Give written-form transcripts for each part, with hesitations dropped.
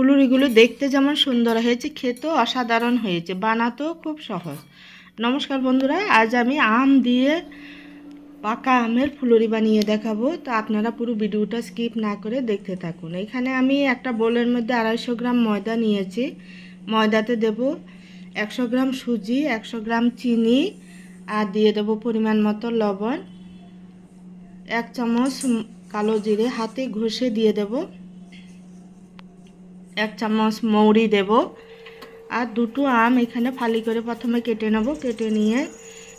ফুলুরিগুলো দেখতে যেমন সুন্দর হয়েছে, খেতেও অসাধারণ হয়েছে, বানাতেও খুব সহজ। নমস্কার বন্ধুরা, আজ আমি আম দিয়ে পাকা আমের ফুলুরি বানিয়ে দেখাবো। তো আপনারা পুরো ভিডিওটা স্কিপ না করে দেখতে থাকুন। এখানে আমি একটা বোলের মধ্যে 250 গ্রাম ময়দা নিয়েছি। ময়দাতে দেব 100 গ্রাম সুজি, 100 গ্রাম চিনি, আর দিয়ে দেব পরিমাণ মতো লবণ, 1 চামচ কালো জিরে হাতে ঘষে দিয়ে দেব, 1 চামচ মৌরি দেব, আর দুটো আম এখানে ফালি করে প্রথমে কেটে নেব। কেটে নিয়ে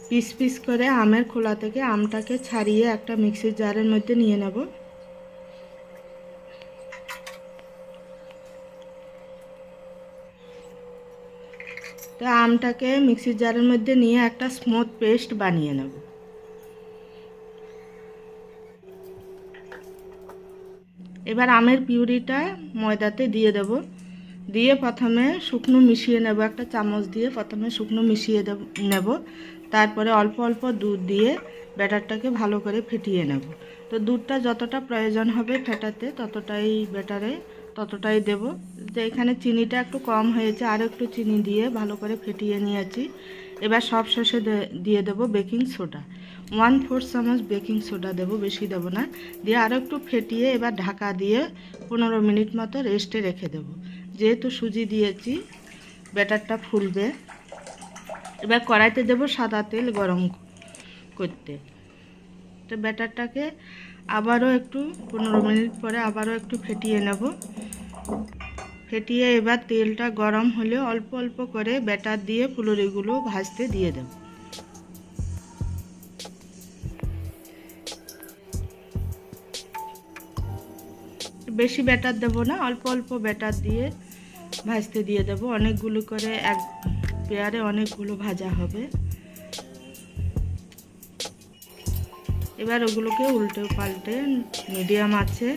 পিস পিস করে আমের খোলা থেকে আমটাকে ছাড়িয়ে একটা মিক্সির জারের মধ্যে নিয়ে নেব। তো আমটাকে মিক্সির জারের মধ্যে নিয়ে একটা স্মুথ পেস্ট বানিয়ে নেব। এবার আমের পিউরিটা ময়দাতে দিয়ে দেব। দিয়ে প্রথমে শুকনো মিশিয়ে নেব, একটা চামচ দিয়ে প্রথমে শুকনো মিশিয়ে নেব। তারপরে অল্প অল্প দুধ দিয়ে ব্যাটারটাকে ভালো করে ফেটিয়ে নেব। তো দুধটা যতটা প্রয়োজন হবে ফেটাতে ততটাই দেব। তো এখানে চিনিটা একটু কম হয়েছে, আর একটু চিনি দিয়ে ভালো করে ফেটিয়ে নিয়েছি। এবার সব শেষে দিয়ে দেব বেকিং সোডা, 1/4 চামচ বেকিং সোডা দেব, বেশি দেব না। দিয়ে আরও একটু ফেটিয়ে এবার ঢাকা দিয়ে 15 মিনিট মতো রেস্টে রেখে দেব। যেহেতু সুজি দিয়েছি ব্যাটারটা ফুলবে। এবার কড়াইতে দেব সাদা তেল গরম করতে। তো ব্যাটারটাকে আবারও একটু 15 মিনিট পরে আবারও একটু ফেটিয়ে নেব। ফেটিয়ে এবার তেলটা গরম হলে অল্প অল্প করে ব্যাটার দিয়ে ফুলুরিগুলো ভাজতে দিয়ে দেব। বেশি ব্যাটার দেব না, অল্প অল্প ব্যাটার দিয়ে ভাজতে দিয়ে দেব। অনেকগুলো করে এক পেয়ারে অনেকগুলো ভাজা হবে। এবার ওগুলোকে উল্টে পাল্টে মিডিয়াম আছে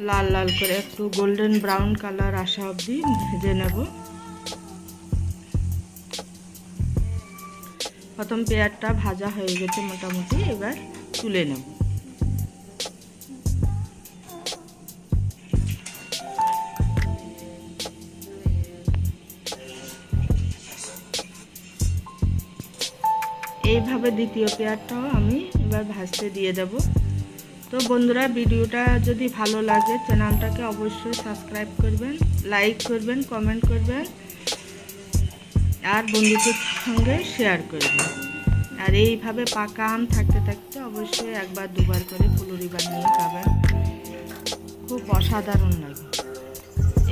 লাল লাল করে একটু গোল্ডেন ব্রাউন কালার আসা অবধি ভেজে নেব। প্রথম পেয়ারটা ভাজা হয়ে গেছে মোটামুটি, এবার তুলে নেব। এইভাবে দ্বিতীয় পেয়ারটাও আমি এবার ভাজতে দিয়ে দেব। তো বন্ধুরা, ভিডিওটা যদি ভালো লাগে চ্যানেলটাকে অবশ্যই সাবস্ক্রাইব করবেন, লাইক করবেন, কমেন্ট করবেন, আর বন্ধুদের সঙ্গে শেয়ার করবেন। আর এইভাবে পাকা আম থাকতে থাকতে অবশ্যই একবার দুবার করে ফুলুরি বানিয়ে খাবেন, খুব অসাধারণ লাগে।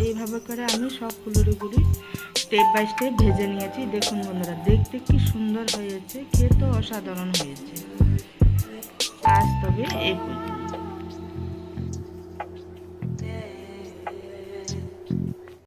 এইভাবে করে আমি সব ফুলুরিগুলি স্টেপ বাই স্টেপ ভেজে নিয়েছি। দেখুন বন্ধুরা, দেখতে কি সুন্দর হয়েছে, খেতেও অসাধারণ হয়েছে। আজ তবে এই পর্যন্ত।